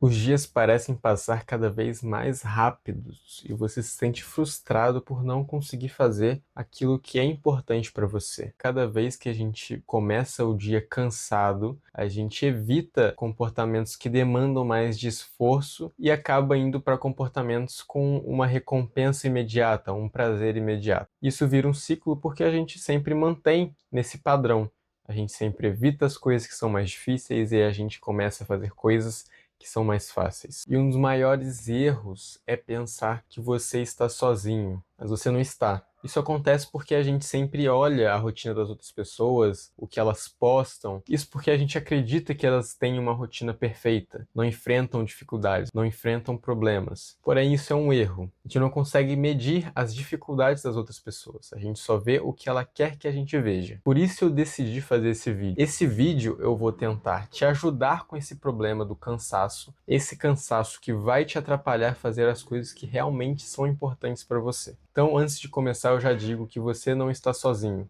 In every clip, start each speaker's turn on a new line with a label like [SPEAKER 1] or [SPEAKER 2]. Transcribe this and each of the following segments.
[SPEAKER 1] Os dias parecem passar cada vez mais rápidos e você se sente frustrado por não conseguir fazer aquilo que é importante para você. Cada vez que a gente começa o dia cansado, a gente evita comportamentos que demandam mais de esforço e acaba indo para comportamentos com uma recompensa imediata, um prazer imediato. Isso vira um ciclo porque a gente sempre mantém nesse padrão. A gente sempre evita as coisas que são mais difíceis e a gente começa a fazer coisas que são mais fáceis. E um dos maiores erros é pensar que você está sozinho, mas você não está. Isso acontece porque a gente sempre olha a rotina das outras pessoas, o que elas postam. Isso porque a gente acredita que elas têm uma rotina perfeita, não enfrentam dificuldades, não enfrentam problemas. Porém, isso é um erro. A gente não consegue medir as dificuldades das outras pessoas. A gente só vê o que ela quer que a gente veja. Por isso eu decidi fazer esse vídeo. Esse vídeo eu vou tentar te ajudar com esse problema do cansaço, esse cansaço que vai te atrapalhar a fazer as coisas que realmente são importantes para você. Então, antes de começar, eu já digo que você não está sozinho.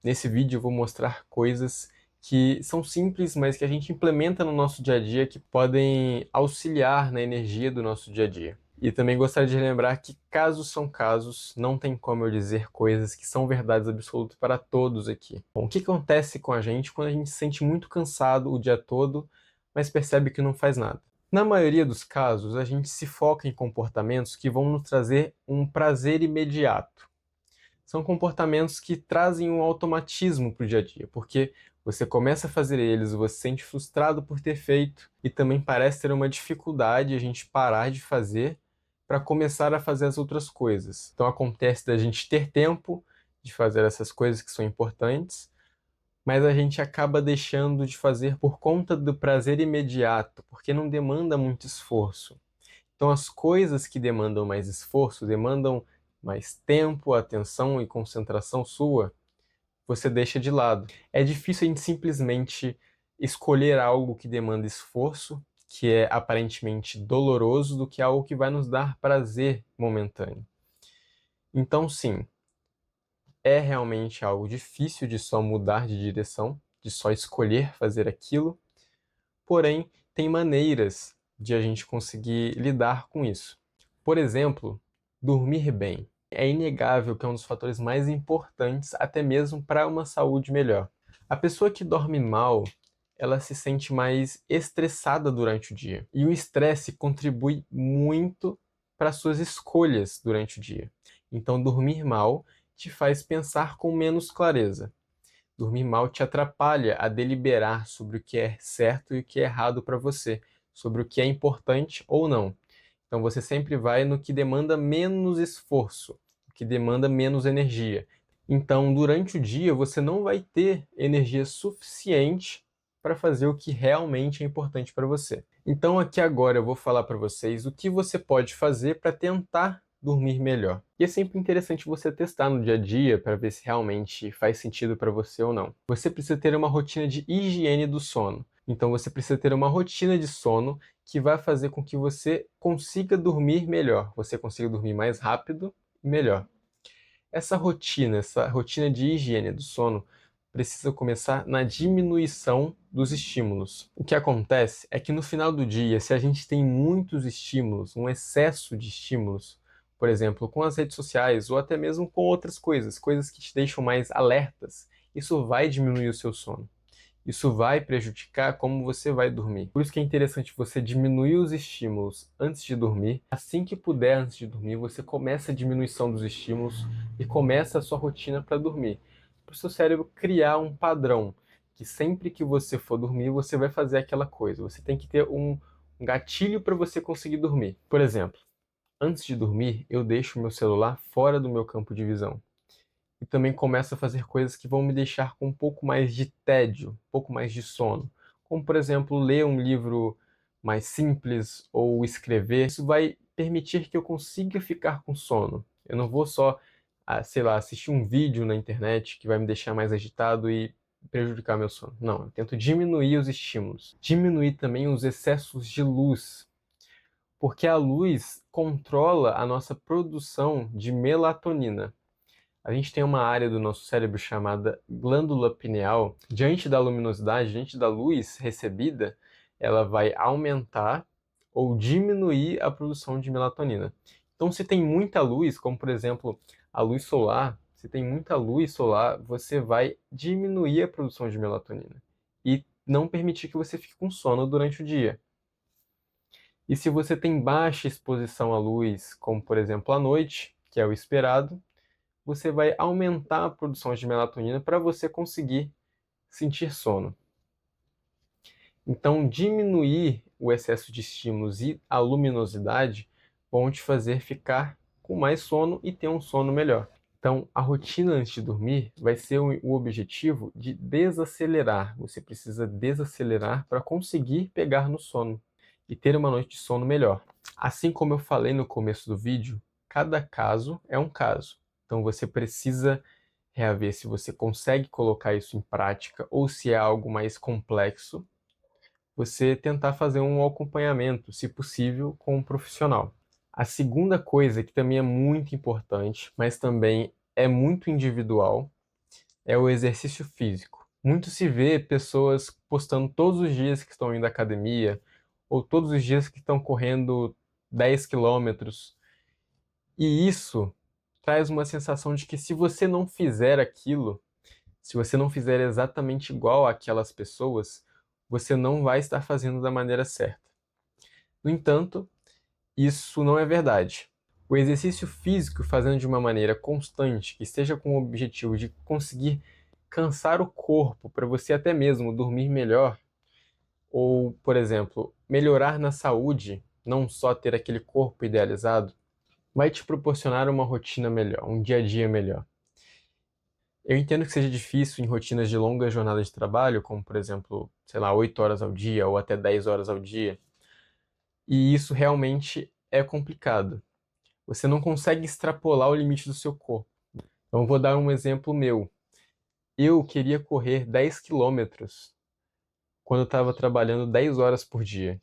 [SPEAKER 1] Nesse vídeo eu vou mostrar coisas que são simples, mas que a gente implementa no nosso dia a dia, que podem auxiliar na energia do nosso dia a dia. E também gostaria de lembrar que casos são casos, não tem como eu dizer coisas que são verdades absolutas para todos aqui. Bom, o que acontece com a gente quando a gente se sente muito cansado o dia todo, mas percebe que não faz nada? Na maioria dos casos, a gente se foca em comportamentos que vão nos trazer um prazer imediato. São comportamentos que trazem um automatismo para o dia a dia, porque você começa a fazer eles, você se sente frustrado por ter feito e também parece ter uma dificuldade a gente parar de fazer para começar a fazer as outras coisas. Então acontece da gente ter tempo de fazer essas coisas que são importantes, mas a gente acaba deixando de fazer por conta do prazer imediato, porque não demanda muito esforço. Então, as coisas que demandam mais esforço, demandam mais tempo, atenção e concentração sua, você deixa de lado. É difícil a gente simplesmente escolher algo que demanda esforço, que é aparentemente doloroso, do que algo que vai nos dar prazer momentâneo. Então, sim, é realmente algo difícil de só mudar de direção, de só escolher fazer aquilo, porém, tem maneiras de a gente conseguir lidar com isso. Por exemplo, dormir bem. É inegável que é um dos fatores mais importantes, até mesmo para uma saúde melhor. A pessoa que dorme mal, ela se sente mais estressada durante o dia. E o estresse contribui muito para suas escolhas durante o dia. Então, dormir mal te faz pensar com menos clareza. Dormir mal te atrapalha a deliberar sobre o que é certo e o que é errado para você, sobre o que é importante ou não. Então você sempre vai no que demanda menos esforço, o que demanda menos energia. Então, durante o dia, você não vai ter energia suficiente para fazer o que realmente é importante para você. Então, aqui agora eu vou falar para vocês o que você pode fazer para tentar dormir melhor. E é sempre interessante você testar no dia a dia para ver se realmente faz sentido para você ou não. Você precisa ter uma rotina de higiene do sono. Então, você precisa ter uma rotina de sono que vai fazer com que você consiga dormir melhor, você consiga dormir mais rápido e melhor. Essa rotina de higiene do sono, precisa começar na diminuição dos estímulos. O que acontece é que no final do dia, se a gente tem muitos estímulos, um excesso de estímulos, por exemplo, com as redes sociais ou até mesmo com outras coisas, coisas que te deixam mais alertas, isso vai diminuir o seu sono. Isso vai prejudicar como você vai dormir. Por isso que é interessante você diminuir os estímulos antes de dormir. Assim que puder antes de dormir, você começa a diminuição dos estímulos e começa a sua rotina para dormir. Para o seu cérebro criar um padrão que sempre que você for dormir, você vai fazer aquela coisa. Você tem que ter um gatilho para você conseguir dormir. Por exemplo, antes de dormir, eu deixo o meu celular fora do meu campo de visão e também começo a fazer coisas que vão me deixar com um pouco mais de tédio, um pouco mais de sono. Como, por exemplo, ler um livro mais simples ou escrever. Isso vai permitir que eu consiga ficar com sono. Eu não vou só, sei lá, assistir um vídeo na internet que vai me deixar mais agitado e prejudicar meu sono. Não, eu tento diminuir os estímulos. Diminuir também os excessos de luz, porque a luz controla a nossa produção de melatonina. A gente tem uma área do nosso cérebro chamada glândula pineal. Diante da luminosidade, diante da luz recebida, ela vai aumentar ou diminuir a produção de melatonina. Então, se tem muita luz, como por exemplo a luz solar, se tem muita luz solar, você vai diminuir a produção de melatonina e não permitir que você fique com sono durante o dia. E se você tem baixa exposição à luz, como por exemplo à noite, que é o esperado, você vai aumentar a produção de melatonina para você conseguir sentir sono. Então, diminuir o excesso de estímulos e a luminosidade vão te fazer ficar com mais sono e ter um sono melhor. Então, a rotina antes de dormir vai ser o objetivo de desacelerar. Você precisa desacelerar para conseguir pegar no sono e ter uma noite de sono melhor. Assim como eu falei no começo do vídeo, cada caso é um caso. Então, você precisa reaver se você consegue colocar isso em prática ou se é algo mais complexo, você tentar fazer um acompanhamento, se possível, com um profissional. A segunda coisa, que também é muito importante, mas também é muito individual, é o exercício físico. Muito se vê pessoas postando todos os dias que estão indo à academia, ou todos os dias que estão correndo 10 quilômetros, e isso traz uma sensação de que se você não fizer aquilo, se você não fizer exatamente igual àquelas pessoas, você não vai estar fazendo da maneira certa. No entanto, isso não é verdade. O exercício físico, fazendo de uma maneira constante, que esteja com o objetivo de conseguir cansar o corpo para você até mesmo dormir melhor, ou, por exemplo, melhorar na saúde, não só ter aquele corpo idealizado, vai te proporcionar uma rotina melhor, um dia a dia melhor. Eu entendo que seja difícil em rotinas de longa jornada de trabalho, como por exemplo, sei lá, 8 horas ao dia ou até 10 horas ao dia, e isso realmente é complicado. Você não consegue extrapolar o limite do seu corpo. Então, eu vou dar um exemplo meu. Eu queria correr 10 quilômetros quando eu estava trabalhando 10 horas por dia.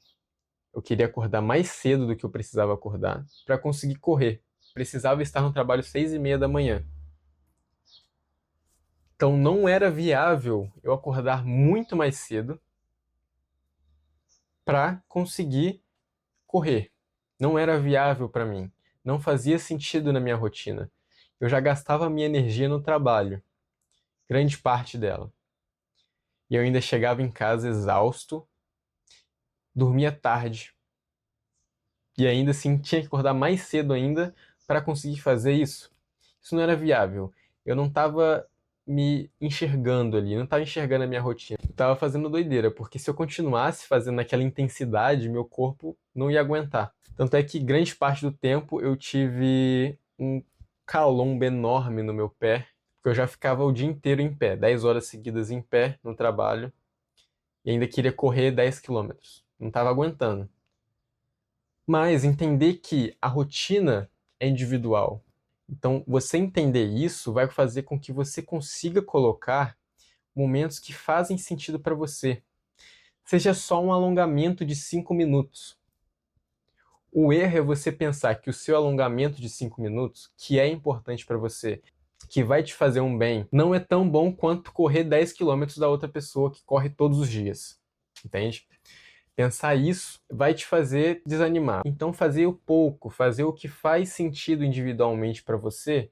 [SPEAKER 1] Eu queria acordar mais cedo do que eu precisava acordar para conseguir correr. Precisava estar no trabalho 6:30 da manhã. Então não era viável eu acordar muito mais cedo para conseguir correr. Não era viável para mim. Não fazia sentido na minha rotina. Eu já gastava minha energia no trabalho, grande parte dela. E eu ainda chegava em casa exausto, dormia tarde. E ainda assim tinha que acordar mais cedo ainda para conseguir fazer isso. Isso não era viável. Eu não estava me enxergando ali, não estava enxergando a minha rotina. Eu estava fazendo doideira, porque se eu continuasse fazendo naquela intensidade, meu corpo não ia aguentar. Tanto é que grande parte do tempo eu tive um calombo enorme no meu pé, porque eu já ficava o dia inteiro em pé, 10 horas seguidas em pé no trabalho, e ainda queria correr 10 quilômetros. Não estava aguentando. Mas entender que a rotina é individual. Então, você entender isso vai fazer com que você consiga colocar momentos que fazem sentido para você. Seja só um alongamento de 5 minutos. O erro é você pensar que o seu alongamento de 5 minutos, que é importante para você, que vai te fazer um bem, não é tão bom quanto correr 10 quilômetros da outra pessoa que corre todos os dias. Entende? Pensar isso vai te fazer desanimar. Então, fazer o pouco, fazer o que faz sentido individualmente para você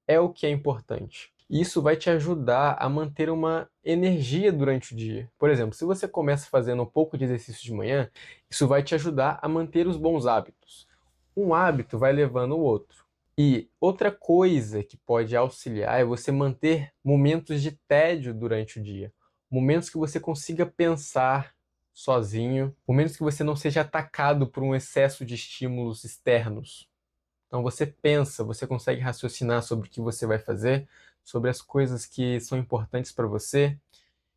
[SPEAKER 1] é o que é importante. Isso vai te ajudar a manter uma energia durante o dia. Por exemplo, se você começa fazendo um pouco de exercício de manhã, isso vai te ajudar a manter os bons hábitos. Um hábito vai levando o outro. E outra coisa que pode auxiliar é você manter momentos de tédio durante o dia. Momentos que você consiga pensar sozinho, momentos que você não seja atacado por um excesso de estímulos externos. Então você pensa, você consegue raciocinar sobre o que você vai fazer, sobre as coisas que são importantes para você,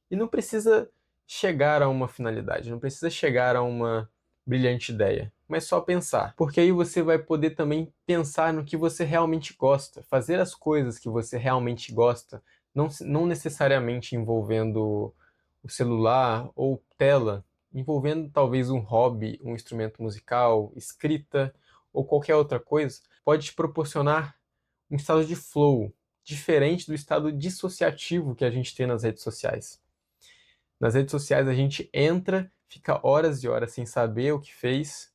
[SPEAKER 1] e não precisa chegar a uma finalidade, não precisa chegar a uma brilhante ideia, mas só pensar. Porque aí você vai poder também pensar no que você realmente gosta, fazer as coisas que você realmente gosta, não necessariamente envolvendo o celular ou tela, envolvendo talvez um hobby, um instrumento musical, escrita ou qualquer outra coisa, pode te proporcionar um estado de flow, diferente do estado dissociativo que a gente tem nas redes sociais. Nas redes sociais a gente entra, fica horas e horas sem saber o que fez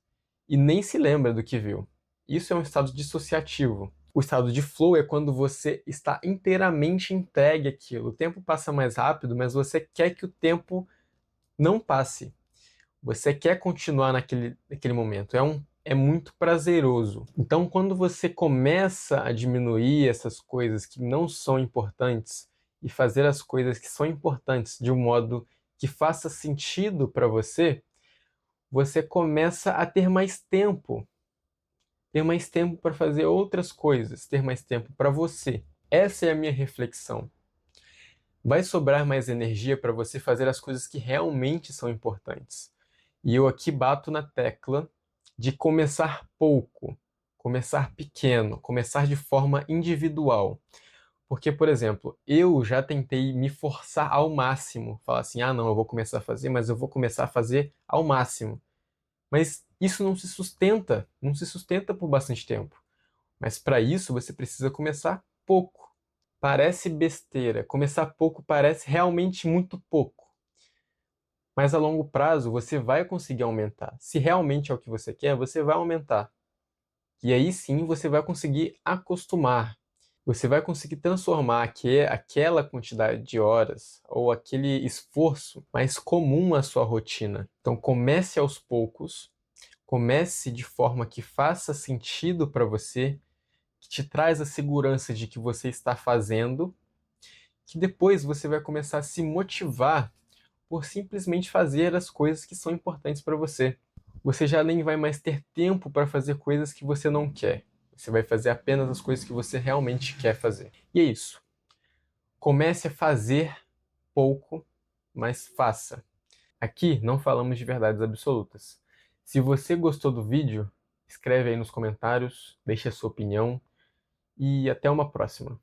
[SPEAKER 1] e nem se lembra do que viu. Isso é um estado dissociativo. O estado de flow é quando você está inteiramente entregue àquilo. O tempo passa mais rápido, mas você quer que o tempo não passe. Você quer continuar naquele momento. É muito prazeroso. Então, quando você começa a diminuir essas coisas que não são importantes e fazer as coisas que são importantes de um modo que faça sentido para você, você começa a ter mais tempo para fazer outras coisas, ter mais tempo para você. Essa é a minha reflexão. Vai sobrar mais energia para você fazer as coisas que realmente são importantes. E eu aqui bato na tecla de começar pouco, começar pequeno, começar de forma individual. Porque, por exemplo, eu já tentei me forçar ao máximo, falar assim, ah, não, eu vou começar a fazer, mas eu vou começar a fazer ao máximo. Mas isso não se sustenta por bastante tempo. Mas para isso você precisa começar pouco. Parece besteira, começar pouco parece realmente muito pouco. Mas a longo prazo você vai conseguir aumentar. Se realmente é o que você quer, você vai aumentar. E aí sim você vai conseguir acostumar. Você vai conseguir transformar aquela quantidade de horas ou aquele esforço mais comum à sua rotina. Então comece aos poucos, comece de forma que faça sentido para você, que te traz a segurança de que você está fazendo, que depois você vai começar a se motivar por simplesmente fazer as coisas que são importantes para você. Você já nem vai mais ter tempo para fazer coisas que você não quer. Você vai fazer apenas as coisas que você realmente quer fazer. E é isso. Comece a fazer pouco, mas faça. Aqui não falamos de verdades absolutas. Se você gostou do vídeo, escreve aí nos comentários, deixe a sua opinião e até uma próxima.